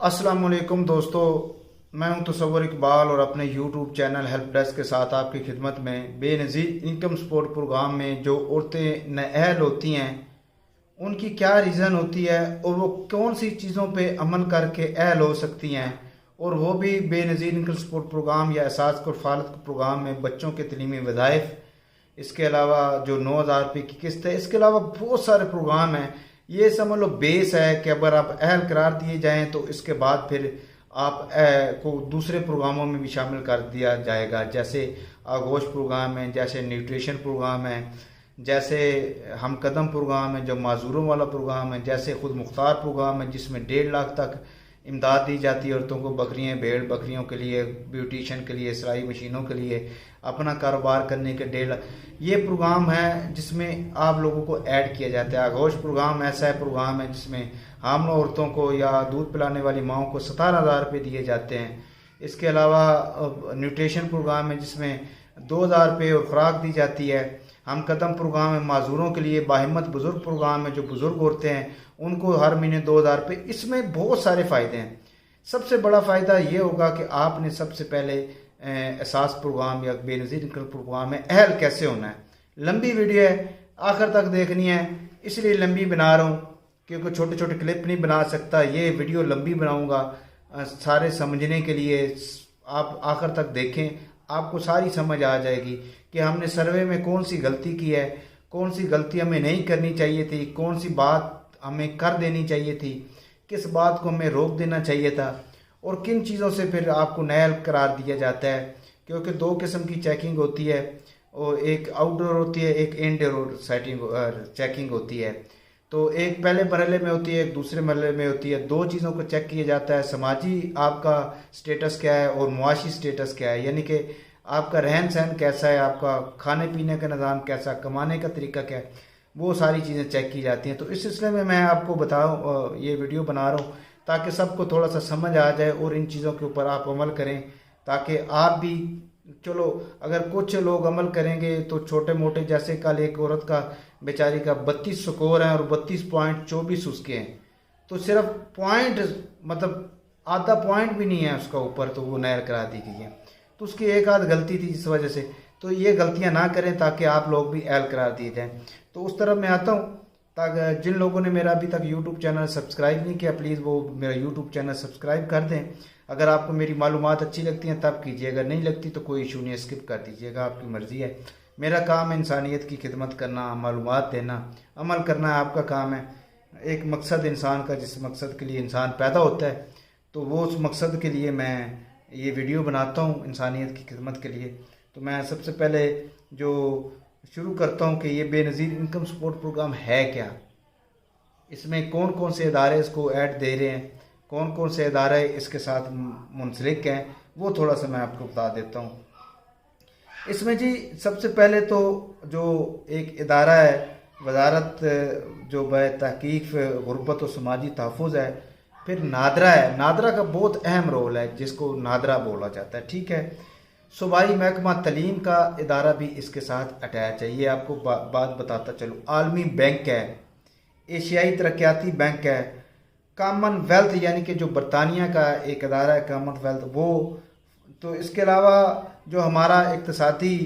अस्सलाम वालेकुम दोस्तों, मैं हूं तसव्वुर इकबाल और अपने यूट्यूब चैनल हेल्प डेस्क के साथ आपकी खिदमत में बेनज़ीर इनकम सपोर्ट प्रोग्राम में जो औरतें नाअहल होती हैं उनकी क्या रीज़न होती है और वो कौन सी चीज़ों पे अमल करके अहल हो सकती हैं, और वो भी बेनज़ीर इनकम सपोर्ट प्रोग्राम या एहसास कुफालत प्रोग्राम में बच्चों के तलीमी वज़ाइफ, इसके अलावा जो 9,000 रुपये की किस्त है, इसके अलावा बहुत सारे प्रोग्राम हैं। ये समझ लो बेस है कि अगर आप अहल करार दिए जाएं तो इसके बाद फिर आप को दूसरे प्रोग्रामों में भी शामिल कर दिया जाएगा, जैसे आगोश प्रोग्राम है, जैसे न्यूट्रिशन प्रोग्राम है, जैसे हम कदम प्रोग्राम है जो माजूरों वाला प्रोग्राम है, जैसे खुद मुख्तार प्रोग्राम है जिसमें 1.5 लाख तक इमदाद दी जाती है औरतों को, बकरियाँ भेड़ बकरियों के लिए, ब्यूटिशन के लिए, सिलाई मशीनों के लिए, अपना कारोबार करने के 1.5 लाख। ये प्रोग्राम है जिसमें आप लोगों को ऐड किया जाता है। आगोश प्रोग्राम ऐसा है प्रोग्राम है जिसमें हामला औरतों को या दूध पिलाने वाली माओं को 17,000 रुपये दिए जाते हैं। इसके अलावा न्यूट्रिशन प्रोग्राम है जिसमें 2,000 रुपये और खुराक दी जाती है। हम कदम प्रोग्राम है माजूरों के लिए, बाहिम्मत बुजुर्ग प्रोग्राम है जो बुजुर्ग औरतें हैं उनको हर महीने 2,000 रुपये। इसमें बहुत सारे फ़ायदे हैं। सबसे बड़ा फ़ायदा ये होगा कि आपने सबसे पहले एहसास प्रोग्राम या बेनज़ीर इनकम प्रोग्राम में अहल कैसे होना है। लंबी वीडियो है, आखिर तक देखनी है, इसलिए लंबी बना रहा हूँ क्योंकि छोटे छोटे क्लिप नहीं बना सकता। ये वीडियो लंबी बनाऊँगा सारे समझने के लिए। आप आखिर तक देखें, आपको सारी समझ आ जाएगी कि हमने सर्वे में कौन सी गलती की है, कौन सी गलती हमें नहीं करनी चाहिए थी, कौन सी बात हमें कर देनी चाहिए थी, किस बात को हमें रोक देना चाहिए था, और किन चीज़ों से फिर आपको नाअहल करार दिया जाता है। क्योंकि 2 किस्म की चेकिंग होती है, और एक आउटडोर होती है, एक इनडोर चेकिंग होती है। तो एक पहले मरहले में होती है, एक दूसरे मरहले में होती है। 2 चीज़ों को चेक किया जाता है, समाजी आपका स्टेटस क्या है और मुआशी स्टेटस क्या है, यानी कि आपका रहन सहन कैसा है, आपका खाने पीने का निज़ाम कैसा, कमाने का तरीका क्या है, वो सारी चीज़ें चेक की जाती हैं। तो इस सिलसिले में मैं आपको बताऊँ, ये वीडियो बना रहा हूँ ताकि सबको थोड़ा सा समझ आ जाए और इन चीज़ों के ऊपर आप अमल करें, ताकि आप भी, चलो अगर कुछ लोग अमल करेंगे तो छोटे मोटे, जैसे कल एक औरत का बेचारी का 32 स्कोर है और 32.24 उसके हैं, तो सिर्फ पॉइंट मतलब आधा पॉइंट भी नहीं है उसका ऊपर, तो वो नाअहल करा दी गई है। तो उसकी एक आध गलती थी जिस वजह से, तो ये गलतियां ना करें ताकि आप लोग भी अहल करार दिए जाएं। तो उस तरफ मैं आता हूँ, ताकि जिन लोगों ने मेरा अभी तक यूट्यूब चैनल सब्सक्राइब नहीं किया प्लीज़ वो मेरा यूट्यूब चैनल सब्सक्राइब कर दें। अगर आपको मेरी मालूमात अच्छी लगती हैं तब कीजिए, अगर नहीं लगती तो कोई इशू नहीं, स्किप कर दीजिएगा, आपकी मर्ज़ी है। मेरा काम है इंसानियत की खिदमत करना, मालूमात देना, अमल करना आपका काम है। एक मकसद इंसान का, जिस मकसद के लिए इंसान पैदा होता है, तो वो उस मकसद के लिए मैं ये वीडियो बनाता हूँ, इंसानियत की खिदमत के लिए। तो मैं सबसे पहले जो शुरू करता हूँ कि ये बेनज़ीर इनकम सपोर्ट प्रोग्राम है क्या, इसमें कौन कौन से इदारे इसको ऐड दे रहे हैं, कौन कौन से इदारे इसके साथ मुंसलिक हैं, वो थोड़ा सा मैं आपको बता देता हूँ। इसमें जी सबसे पहले तो जो एक इदारा है वजारत जो तहकीक गुरबत और समाजी तहफ़्फ़ुज़ है, फिर नादरा है। नादरा का बहुत अहम रोल है जिसको नादरा बोला जाता है, ठीक है। सूबाई महकमा तलीम का इदारा भी इसके साथ अटैच है। ये आपको बात बताता चलूँ, आलमी बैंक है, एशियाई तरक्याती बैंक है, कॉमनवेल्थ यानी कि जो बरतानिया का एक अदारा है कॉमनवेल्थ, वो तो इसके अलावा जो हमारा इक्तसादी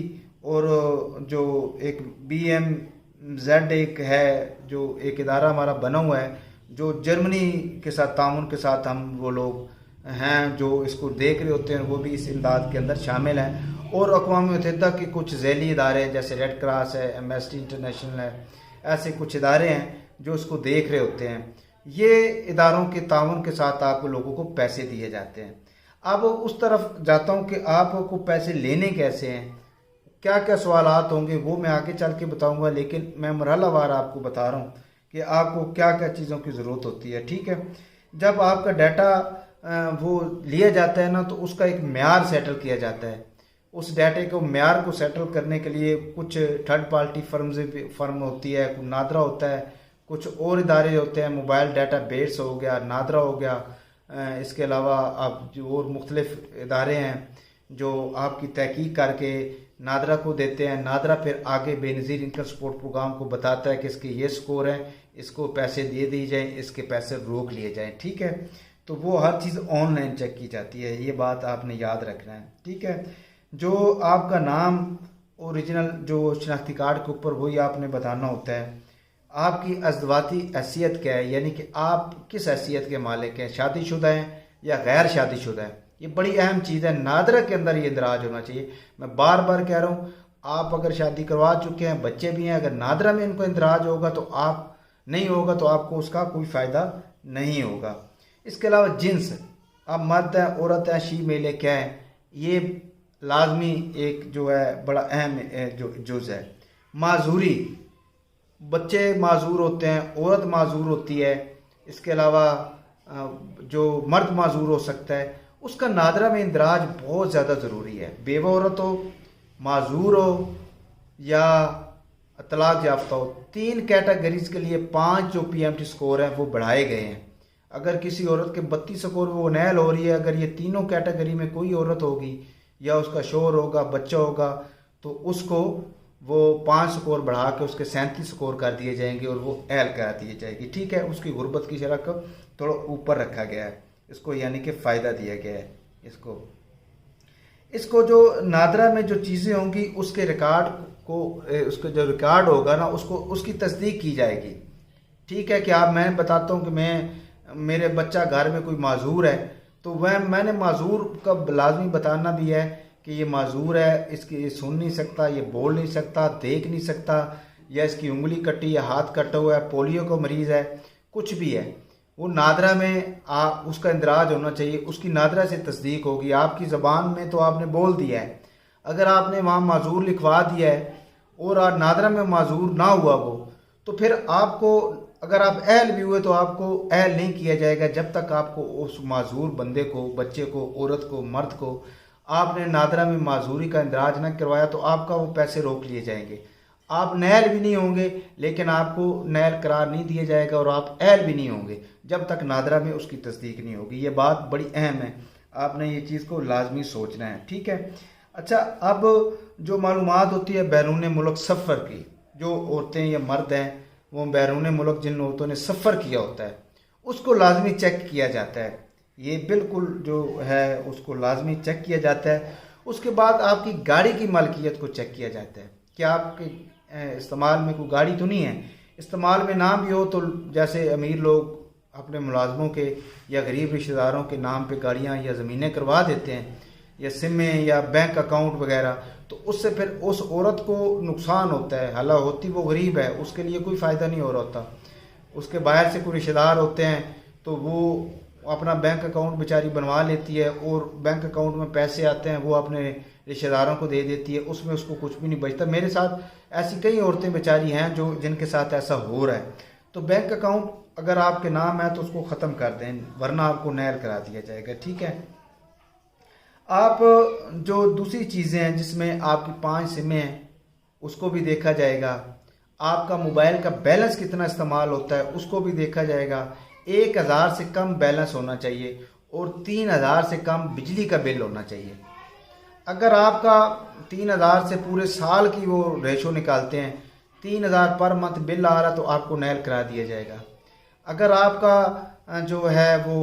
और जो एक BMZ एक है, जो एक इदारा हमारा बना हुआ है, जो जर्मनी के साथ ताउन के साथ हम वो लोग हैं जो इसको देख रहे होते हैं, वो भी इस इमदाद के अंदर शामिल हैं। और अक़वाम मुत्तहिदा के कुछ झैली इदारे हैं जैसे रेड क्रॉस है, एमनेस्टी इंटरनेशनल है, ऐसे कुछ इदारे हैं जो इसको देख रहे होते हैं। ये इदारों के ताउन के साथ आप लोगों को पैसे दिए जाते हैं। अब उस तरफ जाता हूँ कि आपको पैसे लेने कैसे हैं, क्या क्या सवालात होंगे वो मैं आगे चल के बताऊँगा, लेकिन मैं मरहलावार आपको बता रहा हूँ कि आपको क्या क्या चीज़ों की ज़रूरत होती है, ठीक है। जब आपका डाटा वो लिया जाता है ना, तो उसका एक म्यार सेटल किया जाता है। उस डाटे को म्यार को सेटल करने के लिए कुछ थर्ड पार्टी फर्म होती है, कुछ नादरा होता है, कुछ और इदारे होते हैं, मोबाइल डाटा बेस हो गया, नादरा हो गया। इसके अलावा आप जो और मुख्तलिफ इदारे हैं जो आपकी तहकीक करके नादरा को देते हैं। नादरा फिर आगे बेनज़ीर इनकम सपोर्ट प्रोग्राम को बताता है कि इसके ये स्कोर हैं, इसको पैसे दे दिए जाएँ, इसके पैसे रोक लिए जाएँ, ठीक है। तो वो हर चीज़ ऑनलाइन चेक की जाती है, ये बात आपने याद रखना है। ठीक है, जो आपका नाम ओरिजिनल जो शनाख्ती कार्ड के ऊपर वही आपने बताना होता है। आपकी अज़दवाती हैसियत क्या है, यानी कि आप किस हैसियत के मालिक हैं, शादीशुदा हैं या गैर शादीशुदा है, ये बड़ी अहम चीज़ है। नादरा के अंदर ये इंदराज होना चाहिए। मैं बार बार कह रहा हूँ, आप अगर शादी करवा चुके हैं, बच्चे भी हैं, अगर नादरा में इनको इंदराज होगा तो आप नहीं होगा तो आपको उसका कोई फ़ायदा नहीं होगा। इसके अलावा जिन्स, आप मर्द हैं, औरत हैं, शी मेल है, क्या है, ये लाजमी एक जो है बड़ा अहम जो जुज़ है। माजूरी, बच्चे माजूर होते हैं, औरत माजूर होती है। इसके अलावा जो मर्द माजूर हो सकता है, उसका नादरा में इंदराज बहुत ज़्यादा ज़रूरी है। बेवा औरत हो, माजूर हो या तलाक याफ्ता हो, 3 कैटेगरीज के लिए 5 जो PMT स्कोर हैं वो बढ़ाए गए हैं। अगर किसी औरत के 32 स्कोर वो नैल हो रही है, अगर ये तीनों कैटेगरी में कोई औरत होगी या उसका शोहर होगा, बच्चा होगा, तो उसको वो 5 स्कोर बढ़ा के उसके 37 स्कोर कर दिए जाएंगे और वो एल करा दी जाएगी। ठीक है, उसकी गुर्बत की शरह को थोड़ा ऊपर रखा गया है इसको, यानी कि फ़ायदा दिया गया है इसको जो नादरा में जो चीज़ें होंगी उसके रिकॉर्ड को, उसका जो रिकॉर्ड होगा ना, उसको उसकी तस्दीक की जाएगी। ठीक है, कि आप, मैं बताता हूँ कि मेरे बच्चा घर में कोई माजूर है, तो वह मैंने माजूर का लाजमी बताना भी है कि ये माजूर है, इसकी ये सुन नहीं सकता, ये बोल नहीं सकता, देख नहीं सकता, या इसकी उंगली कटी या हाथ कटा हुआ है, पोलियो का मरीज़ है, कुछ भी है, वो नादरा में उसका इंदराज होना चाहिए। उसकी नादरा से तस्दीक होगी। आपकी ज़बान में तो आपने बोल दिया है, अगर आपने वहाँ माजूर लिखवा दिया है और नादरा में माजूर ना हुआ वो, तो फिर आपको, अगर आप अहल भी हुए तो आपको अहल नहीं किया जाएगा जब तक आपको उस माजूर बंदे को, बच्चे को, औरत को, मर्द को आपने नादरा में माजूरी का इंदराज न करवाया, तो आपका वो पैसे रोक लिए जाएंगे। आप नैल भी नहीं होंगे, लेकिन आपको नैल करार नहीं दिया जाएगा, और आप अहल भी नहीं होंगे जब तक नादरा में उसकी तस्दीक नहीं होगी। ये बात बड़ी अहम है, आपने ये चीज़ को लाजमी सोचना है। ठीक है, अच्छा, अब जो मालूमात होती है बैरून मुल्क सफ़र की, जो औरतें या मर्द हैं वो बैरून मुल्क जिन औरतों ने सफ़र किया होता है उसको लाजमी चेक किया जाता है। ये बिल्कुल जो है उसको लाजमी चेक किया जाता है। उसके बाद आपकी गाड़ी की मालकियत को चेक किया जाता है कि आपके इस्तेमाल में कोई गाड़ी तो नहीं है। इस्तेमाल में ना भी हो तो जैसे अमीर लोग अपने मुलाजमों के या गरीब रिश्तेदारों के नाम पे गाड़ियाँ या ज़मीनें करवा देते हैं, या सिमें या बैंक अकाउंट वगैरह, तो उससे फिर उस औरत को नुकसान होता है। हालांकि होती वो गरीब है, उसके लिए कोई फ़ायदा नहीं हो रहा होता। उसके बाहर से कोई रिश्तेदार होते हैं तो वो अपना बैंक अकाउंट बेचारी बनवा लेती है, और बैंक अकाउंट में पैसे आते हैं वो अपने रिश्तेदारों को दे देती है, उसमें उसको कुछ भी नहीं बचता। मेरे साथ ऐसी कई औरतें बेचारी हैं जो जिनके साथ ऐसा हो रहा है। तो बैंक अकाउंट अगर आपके नाम है तो उसको ख़त्म कर दें, वरना आपको नैल करा दिया जाएगा। ठीक है, आप जो दूसरी चीज़ें हैं जिसमें आपकी 5 सिमें हैं उसको भी देखा जाएगा। आपका मोबाइल का बैलेंस कितना इस्तेमाल होता है उसको भी देखा जाएगा। 1000 से कम बैलेंस होना चाहिए और 3000 से कम बिजली का बिल होना चाहिए। अगर आपका 3000 से पूरे साल की वो रेशो निकालते हैं, 3000 पर मंथ बिल आ रहा तो आपको नैल करा दिया जाएगा। अगर आपका जो है वो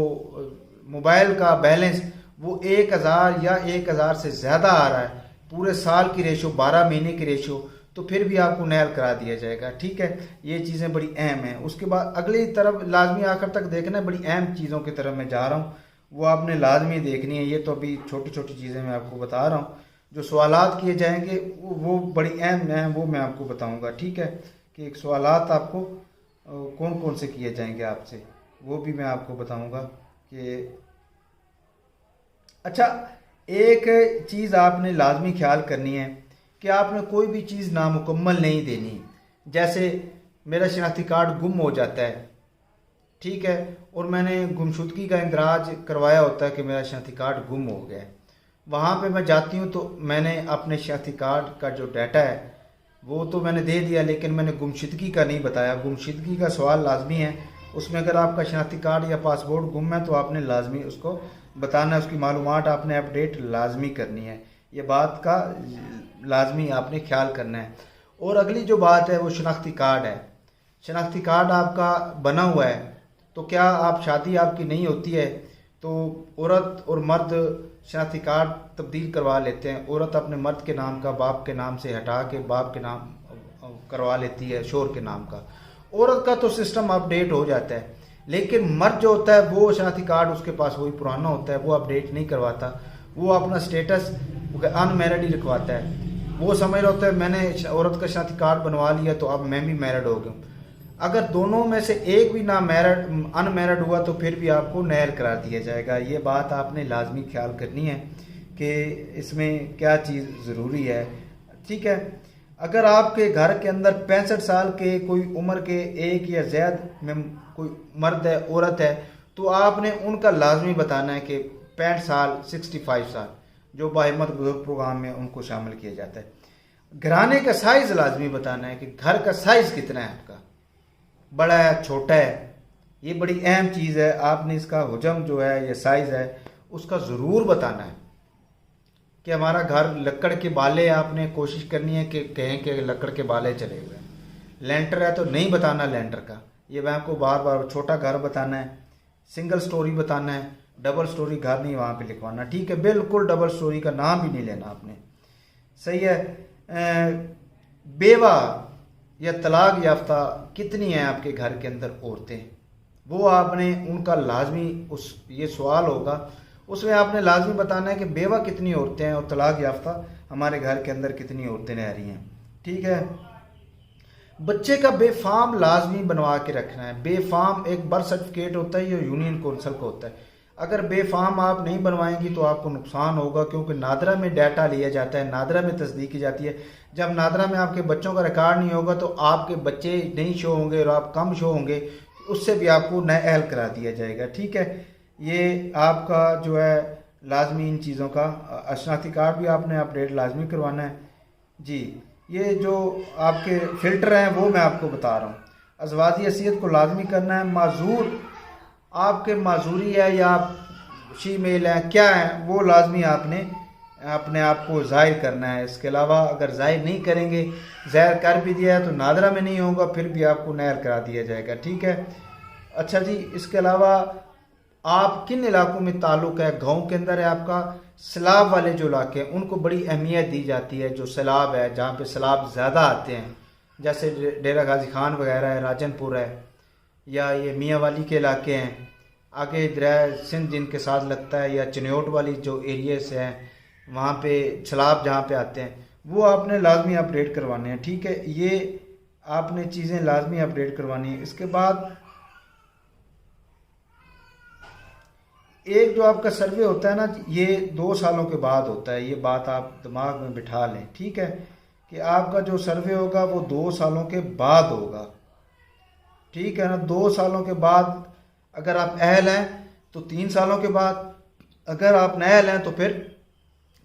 मोबाइल का बैलेंस वो 1000 या 1000 से ज़्यादा आ रहा है, पूरे साल की रेशो, 12 महीने की रेशो, तो फिर भी आपको नैल करा दिया जाएगा। ठीक है, ये चीज़ें बड़ी अहम हैं। उसके बाद अगली तरफ लाजमी आखिर तक देखना है, बड़ी अहम चीज़ों की तरफ मैं जा रहा हूँ, वो आपने लाजमी देखनी है। ये तो अभी छोटी छोटी चीज़ें मैं आपको बता रहा हूँ, जो सवालात किए जाएंगे वो बड़ी अहम हैं, वो मैं आपको बताऊँगा। ठीक है, कि एक सवालात आपको कौन कौन से किए जाएंगे आपसे, वो भी मैं आपको बताऊँगा। कि अच्छा, एक चीज़ आपने लाजमी ख्याल करनी है कि आपने कोई भी चीज़ नामुकम्मल नहीं देनी। जैसे मेरा शनाख्ती कार्ड गुम हो जाता है, ठीक है, और मैंने गुमशुदगी का इंदराज करवाया होता है कि मेरा शनाख्ती कार्ड गुम हो गया है। वहाँ पे मैं जाती हूँ तो मैंने अपने शनाख्ती कार्ड का जो डाटा है वो तो मैंने दे दिया, लेकिन मैंने गुमशुदगी का नहीं बताया। गुमशुदगी का सवाल लाजमी है, उसमें अगर आपका शनाख्ती कार्ड या पासपोर्ट गुम है तो आपने लाजमी उसको बताना है, उसकी मालूमात आपने अपडेट लाजमी करनी है। ये बात का लाजमी आपने ख्याल करना है। और अगली जो बात है वो शनाख्ती कार्ड है। शनाख्ती कार्ड आपका बना हुआ है तो क्या आप शादी आपकी नहीं होती है तो औरत और मर्द शनाख्ती कार्ड तब्दील करवा लेते हैं। औरत अपने मर्द के नाम का बाप के नाम से हटा के बाप के नाम करवा लेती है, शोहर के नाम का। औरत का तो सिस्टम अपडेट हो जाता है, लेकिन मर्द जो होता है वो शनाख्ती कार्ड उसके पास वही पुराना होता है, वो अपडेट नहीं करवाता। वो अपना स्टेटस अनमैरिड ही लिखवाता है। वो समझ रहा होता है मैंने औरत का शनाख्ती कार्ड बनवा लिया तो अब मैं भी मैरिड हो गया। अगर दोनों में से एक भी ना अनमैरिड हुआ तो फिर भी आपको नहल करार दिया जाएगा। ये बात आपने लाजमी ख्याल करनी है कि इसमें क्या चीज़ ज़रूरी है। ठीक है, अगर आपके घर के अंदर 65 साल के कोई उम्र के एक या ज़्यादा में कोई मर्द है, औरत है, तो आपने उनका लाजमी बताना है कि 65 साल 65 साल जो बाहिम्मत बुजुर्ग प्रोग्राम में उनको शामिल किया जाता है। घराने का साइज़ लाजमी बताना है कि घर का साइज़ कितना है, आपका बड़ा है छोटा है। ये बड़ी अहम चीज़ है। आपने इसका हुजम जो है या साइज़ है उसका ज़रूर बताना है कि हमारा घर लकड़ के बाले, आपने कोशिश करनी है कि कहें कि लकड़ के बाले चले हुए हैं। लेंटर है तो नहीं बताना लेंटर का, ये मैं आपको बार बार छोटा घर बताना है, सिंगल स्टोरी बताना है, डबल स्टोरी घर नहीं वहाँ पे लिखवाना। ठीक है, बिल्कुल डबल स्टोरी का नाम भी नहीं लेना आपने। सही है। बेवा या तलाक याफ्ता कितनी है आपके घर के अंदर औरतें, वो आपने उनका लाजमी ये सवाल होगा, उसमें आपने लाजमी बताना है कि बेवा कितनी औरतें हैं और तलाक याफ्ता हमारे घर के अंदर कितनी औरतें रह रही हैं। ठीक है, बच्चे का बेफाम लाजमी बनवा के रखना है। बेफाम एक बर्थ सर्टिफिकेट होता है, ये यूनियन कौंसिल का होता है। अगर बेफाम आप नहीं बनवाएंगी तो आपको नुकसान होगा, क्योंकि नादरा में डाटा लिया जाता है, नादरा में तस्दीक की जाती है। जब नादरा में आपके बच्चों का रिकॉर्ड नहीं होगा तो आपके बच्चे नहीं शो होंगे और आप कम शो होंगे, उससे भी आपको नया अहल करा दिया जाएगा। ठीक है, ये आपका जो है लाजमी इन चीज़ों का शनाख्ती कार्ड भी आपने अपडेट लाजमी करवाना है जी। ये जो आपके फ़िल्टर हैं वो मैं आपको बता रहा हूँ। अज़वाजी हैसियत को लाजमी करना है। माजूर आपके माजूरी है या आप शीमेल हैं, क्या है, वो लाजमी आपने अपने आप को ज़ाहिर करना है। इसके अलावा अगर ज़ाहिर नहीं करेंगे, ज़ाहिर कर भी दिया है तो नादरा में नहीं होगा, फिर भी आपको नहर करा दिया जाएगा। ठीक है, अच्छा जी। इसके अलावा आप किन इलाकों में ताल्लुक़ है, गाँव के अंदर है आपका, सैलाब वाले जो इलाके हैं उनको बड़ी अहमियत दी जाती है। जो सैलाब है, जहाँ पे सैलाब ज़्यादा आते हैं, जैसे डेरा गाजी खान वगैरह है, राजनपुर है, या ये मियाँ वाली के इलाके हैं, आगे दरिया सिंध जिनके साथ लगता है, या चन्योट वाली जो एरियाज हैं वहाँ पे सैलाब जहाँ पे आते हैं, वो आपने लाजमी अपडेट करवाने हैं। ठीक है, ये आपने चीज़ें लाजमी अपडेट करवानी है। इसके बाद एक जो आपका सर्वे होता है ना, ये 2 सालों के बाद होता है। ये बात आप दिमाग में बिठा लें। ठीक है, कि आपका जो सर्वे होगा वो 2 सालों के बाद होगा। ठीक है ना, 2 सालों के बाद अगर आप अहल हैं तो 3 सालों के बाद, अगर आप नाअहल हैं तो फिर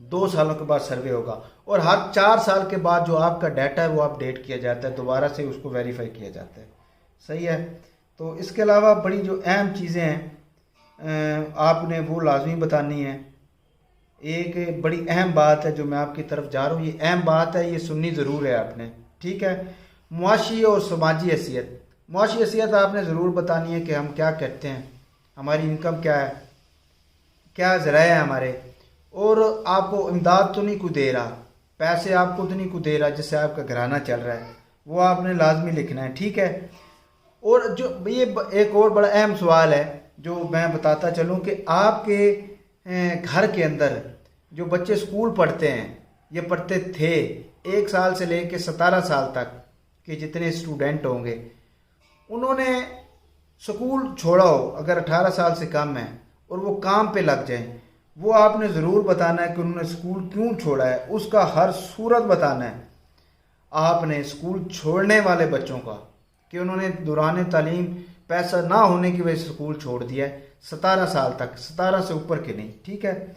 2 सालों के बाद सर्वे होगा। और हर 4 साल के बाद जो आपका डाटा है वो अपडेट किया जाता है, दोबारा से उसको वेरीफाई किया जाता है। सही है। तो इसके अलावा बड़ी जो अहम चीज़ें हैं आपने वो लाजमी बतानी है। एक बड़ी अहम बात है जो मैं आपकी तरफ जा रहा हूँ, ये अहम बात है, ये सुननी ज़रूर है आपने। ठीक है, मुआशी और समाजी हैसियत। मुआशी हैसियत आपने ज़रूर बतानी है कि हम क्या करते हैं, हमारी इनकम क्या है, क्या ज़राए हैं हमारे, और आपको इमदाद तो नहीं को दे रहा, पैसे आपको तो नहीं को दे रहा जिससे आपका घराना चल रहा है, वो आपने लाजमी लिखना है। ठीक है, और जो ये एक और बड़ा अहम सवाल है जो मैं बताता चलूँ कि आपके घर के अंदर जो बच्चे स्कूल पढ़ते हैं, ये पढ़ते थे 1 साल से लेकर 17 साल तक के जितने स्टूडेंट होंगे, उन्होंने स्कूल छोड़ा हो अगर 18 साल से कम है और वो काम पे लग जाएं, वो आपने ज़रूर बताना है कि उन्होंने स्कूल क्यों छोड़ा है, उसका हर सूरत बताना है आपने स्कूल छोड़ने वाले बच्चों का, कि उन्होंने दौरान तालीम पैसा ना होने की वजह से स्कूल छोड़ दिया है 17 साल तक, 17 से ऊपर के नहीं। ठीक है,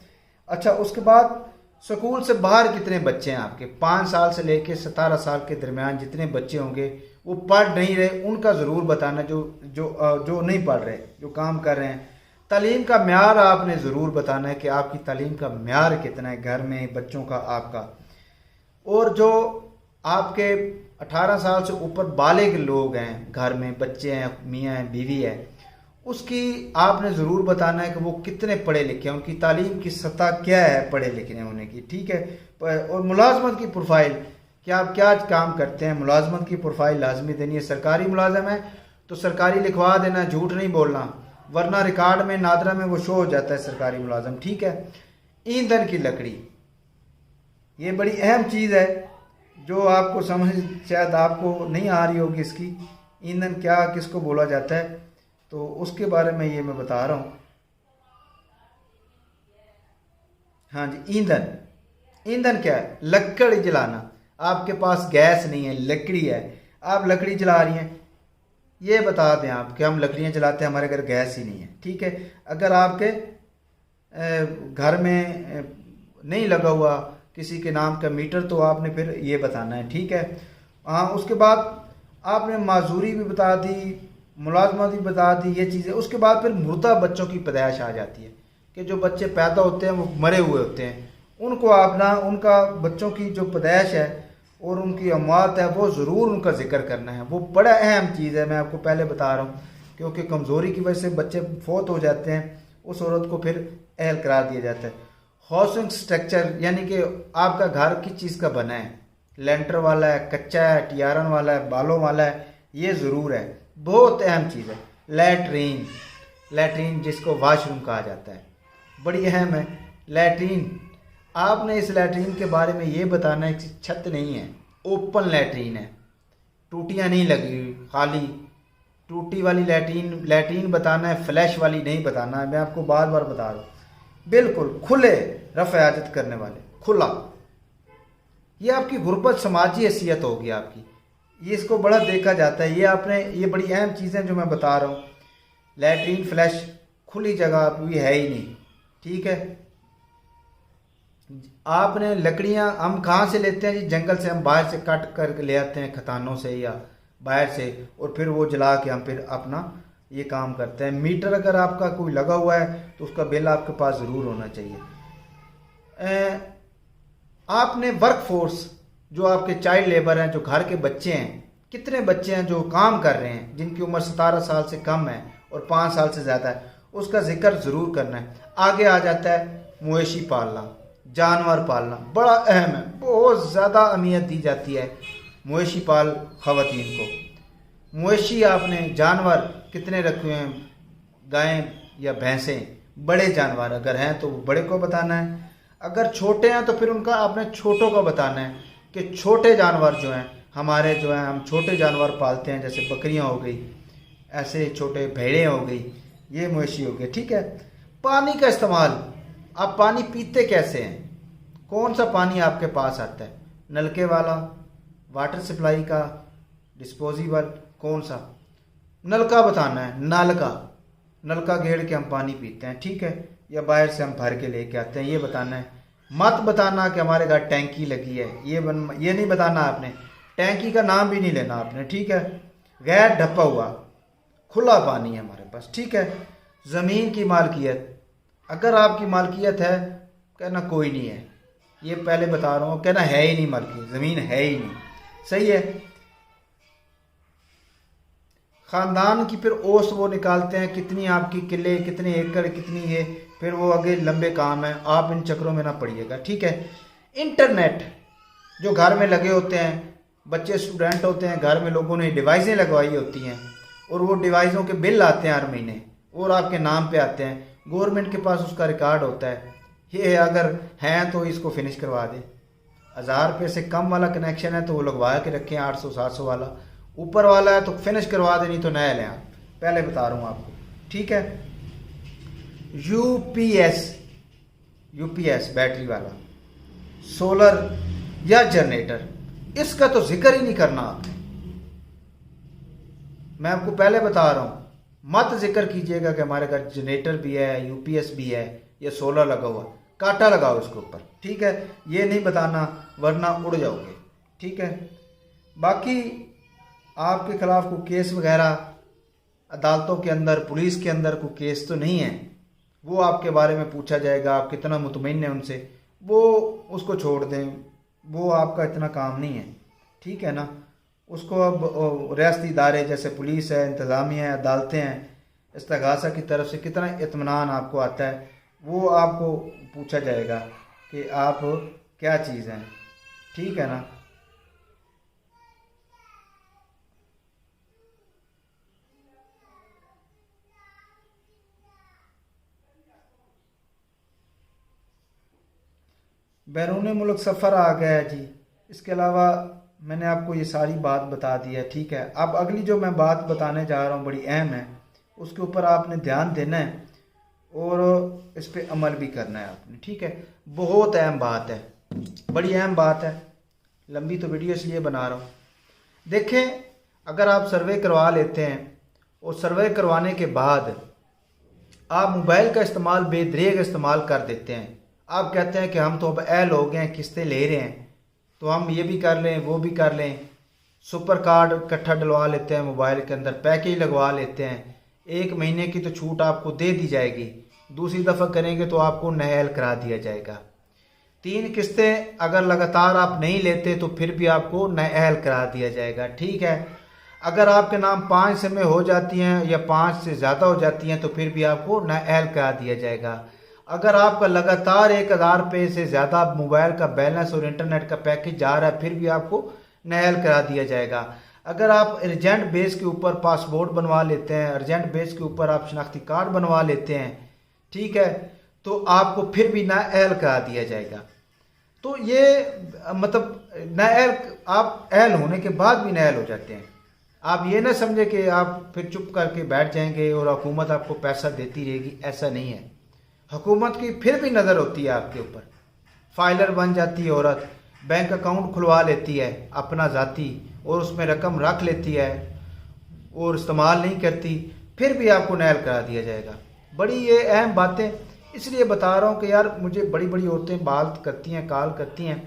अच्छा। उसके बाद स्कूल से बाहर कितने बच्चे हैं आपके, 5 साल से लेकर 17 साल के दरमियान जितने बच्चे होंगे वो पढ़ नहीं रहे, उनका ज़रूर बताना, जो नहीं पढ़ रहे, जो काम कर रहे हैं। तालीम का म्यार आपने ज़रूर बताना है कि आपकी तालीम का म्यार कितना है घर में बच्चों का आपका। और जो आपके 18 साल से ऊपर बालिग लोग हैं, घर में बच्चे हैं, मियाँ हैं, बीवी है, उसकी आपने ज़रूर बताना है कि वो कितने पढ़े लिखे हैं, उनकी तालीम की सतह क्या है पढ़े लिखने होने की, ठीक है। और मुलाजमत की प्रोफाइल कि आप क्या काम करते हैं, मुलाजमत की प्रोफाइल लाजमी देनी है। सरकारी मुलाजम है तो सरकारी लिखवा देना, झूठ नहीं बोलना, वरना रिकॉर्ड में नादरा में वो शो हो जाता है सरकारी मुलाजम, ठीक है। ईंधन की लकड़ी, ये बड़ी अहम चीज़ है जो आपको समझ शायद आपको नहीं आ रही होगी इसकी, ईंधन क्या किसको बोला जाता है, तो उसके बारे में ये मैं बता रहा हूँ। हाँ जी, ईंधन, ईंधन क्या है? लकड़ी जलाना। आपके पास गैस नहीं है, लकड़ी है, आप लकड़ी जला रही हैं, ये बता दें आप कि हम लकड़ियाँ जलाते हैं, हमारे घर गैस ही नहीं है, ठीक है। अगर आपके घर में नहीं लगा हुआ किसी के नाम का मीटर तो आपने फिर ये बताना है, ठीक है। हाँ, उसके बाद आपने माजूरी भी बता दी, मुलाजमत भी बता दी, ये चीज़ें। उसके बाद फिर मुर्दा बच्चों की पैदाइश आ जाती है कि जो बच्चे पैदा होते हैं वो मरे हुए होते हैं, उनको आप ना उनका बच्चों की जो पैदाइश है और उनकी अमवात है वो ज़रूर उनका जिक्र करना है। वो बड़ा अहम चीज़ है, मैं आपको पहले बता रहा हूँ, क्योंकि कमज़ोरी की वजह से बच्चे फोत हो जाते हैं, उस औरत को फिर अहल करार दिया जाता है। हाउसिंग स्ट्रक्चर यानी कि आपका घर किस चीज़ का बना है, लेंटर वाला है, कच्चा है, टियारन वाला है, बालों वाला है, ये ज़रूर है, बहुत अहम चीज़ है। लैट्रीन, लैट्रीन जिसको वाशरूम कहा जाता है, बड़ी अहम है। लैट्रीन, आपने इस लैट्रीन के बारे में ये बताना है कि छत नहीं है, ओपन लैट्रीन है, टूटियाँ नहीं लगी हुई, खाली टूटी वाली लैट्रीन लैट्रीन बताना है, फ्लैश वाली नहीं बताना है। मैं आपको बार बार बता रहा हूँ, बिल्कुल खुले रफ़ हाजत करने वाले, खुला। ये आपकी गुर्बत समाजी हैसियत होगी आपकी, ये इसको बड़ा देखा जाता है। ये आपने, ये बड़ी अहम चीज़ें जो मैं बता रहा हूँ। लैट्रीन फ्लैश खुली जगह भी है ही नहीं, ठीक है। आपने लकड़ियाँ हम कहाँ से लेते हैं जी? जंगल से हम बाहर से काट कर ले आते हैं, खतानों से या बाहर से, और फिर वो जला के हम फिर अपना ये काम करते हैं। मीटर अगर आपका कोई लगा हुआ है तो उसका बिल आपके पास ज़रूर होना चाहिए। आपने वर्क फोर्स, जो आपके चाइल्ड लेबर हैं, जो घर के बच्चे हैं, कितने बच्चे हैं जो काम कर रहे हैं, जिनकी उम्र 17 साल से कम है और 5 साल से ज़्यादा है, उसका जिक्र ज़रूर करना है। आगे आ जाता है मवेशी पालना, जानवर पालना, बड़ा अहम है, बहुत ज़्यादा अहमियत दी जाती है मवेशी पाल ख़वातीन को। मवेशी आपने जानवर कितने रखे हुए हैं, गायें या भैंसें, बड़े जानवर अगर हैं तो बड़े को बताना है, अगर छोटे हैं तो फिर उनका आपने छोटों को बताना है कि छोटे जानवर जो हैं हमारे, जो हैं हम छोटे जानवर पालते हैं, जैसे बकरियां हो गई, ऐसे छोटे भेड़ें हो गई, ये मवेशी हो गए, ठीक है। पानी का इस्तेमाल, आप पानी पीते कैसे हैं, कौन सा पानी आपके पास आता है, नलके वाला, वाटर सप्लाई का, डिस्पोजेबल, कौन सा? नलका बताना है, नलका घेड़ के हम पानी पीते हैं, ठीक है, या बाहर से हम भर के लेके आते हैं, ये बताना है। मत बताना कि हमारे घर टैंकी लगी है, ये नहीं बताना आपने, टैंकी का नाम भी नहीं लेना आपने, ठीक है। गैर ढपा हुआ खुला पानी है हमारे पास, ठीक है। ज़मीन की मालकियत, अगर आपकी मालकियत है कहना कोई नहीं है, ये पहले बता रहा हूँ, कहना है ही नहीं, मालकियत ज़मीन है ही नहीं, सही है। ख़ानदान की फिर ओस वो निकालते हैं, कितनी आपकी किले, कितने एकड़, कितनी ये, फिर वो आगे लंबे काम है, आप इन चक्रों में ना पड़िएगा, ठीक है। इंटरनेट जो घर में लगे होते हैं, बच्चे स्टूडेंट होते हैं, घर में लोगों ने डिवाइसें लगवाई होती हैं और वो डिवाइसों के बिल आते हैं हर महीने और आपके नाम पे आते हैं, गवर्नमेंट के पास उसका रिकॉर्ड होता है। ये अगर हैं तो इसको फिनिश करवा दें। 1000 रुपये से कम वाला कनेक्शन है तो वो लगवा के रखें, 800-700 वाला, ऊपर वाला है तो फिनिश करवा दें, नहीं तो नया लें आप, पहले बता रहा हूँ आपको, ठीक है। यूपीएस बैटरी वाला, सोलर या जनरेटर, इसका तो जिक्र ही नहीं करना आपने, मैं आपको पहले बता रहा हूँ, मत जिक्र कीजिएगा कि हमारे घर जनरेटर भी है, यूपीएस भी है या सोलर लगा हुआ, कांटा लगाओ इसके ऊपर, ठीक है, ये नहीं बताना वरना उड़ जाओगे, ठीक है। बाकी आपके खिलाफ कोई केस वगैरह अदालतों के अंदर, पुलिस के अंदर कोई केस तो नहीं है, वो आपके बारे में पूछा जाएगा, आप कितना मुतमईन हैं उनसे, वो उसको छोड़ दें, वो आपका इतना काम नहीं है, ठीक है ना। उसको अब रियासती इदारे जैसे पुलिस है, इंतज़ामिया है, अदालतें हैं, इस्तिगासा की तरफ से कितना इत्मीनान आपको आता है, वो आपको पूछा जाएगा कि आप क्या चीज़ हैं। ठीक है ना। बैरून मुल्क सफ़र आ गया है जी। इसके अलावा मैंने आपको ये सारी बात बता दी है। ठीक है, अब अगली जो मैं बात बताने जा रहा हूँ बड़ी अहम है, उसके ऊपर आपने ध्यान देना है और इस पर अमल भी करना है आपने। ठीक है, बहुत अहम बात है, बड़ी अहम बात है। लंबी तो वीडियो इसलिए बना रहा हूँ। देखें, अगर आप सर्वे करवा लेते हैं और सर्वे करवाने के बाद आप मोबाइल का इस्तेमाल बेदरेग इस्तेमाल कर देते हैं, आप कहते हैं कि हम तो अब अहल हो गए हैं, किस्तें ले रहे हैं, तो हम ये भी कर लें वो भी कर लें, सुपर कार्ड इकट्ठा डलवा लेते हैं, मोबाइल के अंदर पैकेज लगवा लेते हैं, 1 महीने की तो छूट आपको दे दी जाएगी, दूसरी दफ़ा करेंगे तो आपको नहल करा दिया जाएगा। 3 किस्तें अगर लगातार आप नहीं लेते तो फिर भी आपको नहल करा दिया जाएगा। ठीक है, अगर आपके नाम 5 समय हो जाती हैं या 5 से ज़्यादा हो जाती हैं तो फिर भी आपको नहल करा दिया जाएगा। अगर आपका लगातार 1000 रुपये से ज़्यादा मोबाइल का बैलेंस और इंटरनेट का पैकेज जा रहा है फिर भी आपको नहल करा दिया जाएगा। अगर आप अर्जेंट बेस के ऊपर पासपोर्ट बनवा लेते हैं, अर्जेंट बेस के ऊपर आप शनाख्ती कार्ड बनवा लेते हैं, ठीक है, तो आपको फिर भी नहल करा दिया जाएगा। तो ये मतलब नहल, आप अहल होने के बाद भी नहल हो जाते हैं। आप ये ना समझे कि आप फिर चुप करके बैठ जाएंगे और हुकूमत आपको पैसा देती रहेगी, ऐसा नहीं है। हुकूमत की फिर भी नज़र होती है आपके ऊपर। फाइलर बन जाती है औरत, बैंक अकाउंट खुलवा लेती है अपना ज़ाती और उसमें रकम रख लेती है और इस्तेमाल नहीं करती, फिर भी आपको नहल करा दिया जाएगा। बड़ी ये अहम बातें इसलिए बता रहा हूँ कि यार मुझे बड़ी बड़ी औरतें बात करती हैं, कॉल करती हैं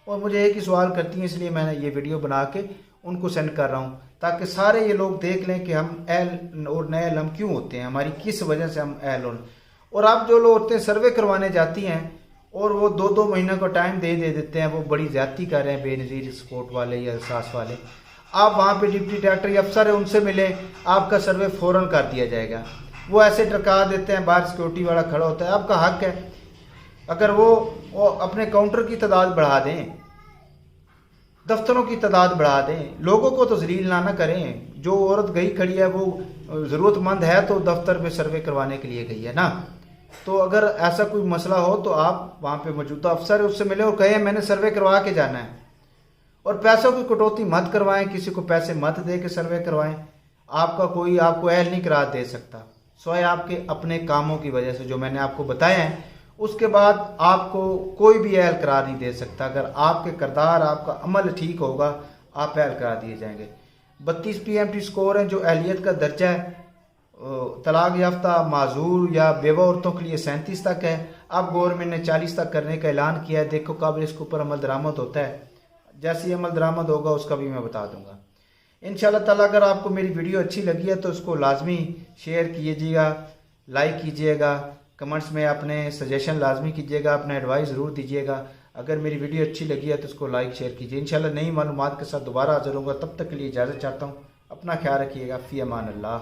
और मुझे एक ही सवाल करती हैं, इसलिए मैंने ये वीडियो बना के उनको सेंड कर रहा हूँ ताकि सारे ये लोग देख लें कि हम अहल और नहल हम क्यों होते हैं, हमारी किस वजह से हम अहल हों। और आप जो लोग औरतें सर्वे करवाने जाती हैं और वो 2-2 महीने का टाइम दे देते हैं, वो बड़ी ज्यादती कर रहे हैं बेनज़ीर स्पोर्ट वाले या एहसास वाले। आप वहाँ पे डिप्टी डायरेक्टर या अफसर है उनसे मिले, आपका सर्वे फ़ौरन कर दिया जाएगा। वो ऐसे टरका देते हैं, बाहर सिक्योरिटी वाला खड़ा होता है, आपका हक है। अगर वो अपने काउंटर की तादाद बढ़ा दें, दफ्तरों की तादाद बढ़ा दें, लोगों को तो जलील ना करें। जो औरत गई खड़ी है वो ज़रूरतमंद है तो दफ्तर पे सर्वे करवाने के लिए गई है ना। तो अगर ऐसा कोई मसला हो तो आप वहाँ पे मौजूदा अफसर है उससे मिले और कहें मैंने सर्वे करवा के जाना है। और पैसों की कटौती मत करवाएं, किसी को पैसे मत दे के सर्वे करवाएं। आपका कोई आपको अहल नहीं करार दे सकता सोए आपके अपने कामों की वजह से जो मैंने आपको बताए हैं, उसके बाद आपको कोई भी अहल करार नहीं दे सकता। अगर आपके किरदार, आपका अमल ठीक होगा, आप अहल करार दिए जाएंगे। 32 PMT स्कोर है जो अहलियत का दर्जा है। तलाक याफ्ता, माजूर या बेवा औरतों के लिए 37 तक है। अब गवर्नमेंट ने 40 तक करने का ऐलान किया है। देखो कब इसके ऊपर अमल दरामद होता है। जैसे ही अमल दरामद होगा उसका भी मैं बता दूंगा इंशाल्लाह ताला। अगर आपको मेरी वीडियो अच्छी लगी है तो उसको लाजमी शेयर कीजिएगा, लाइक कीजिएगा, कमेंट्स में अपने सजेशन लाजमी कीजिएगा, अपना एडवाइस ज़रूर दीजिएगा। अगर मेरी वीडियो अच्छी लगी है तो उसको लाइक शेयर कीजिए। इंशाल्लाह नई मालूमात के साथ दोबारा हाजिर होऊंगा। तब तक के लिए इजाज़त चाहता हूँ। अपना ख्याल रखिएगा। फ़ी अमान अल्लाह।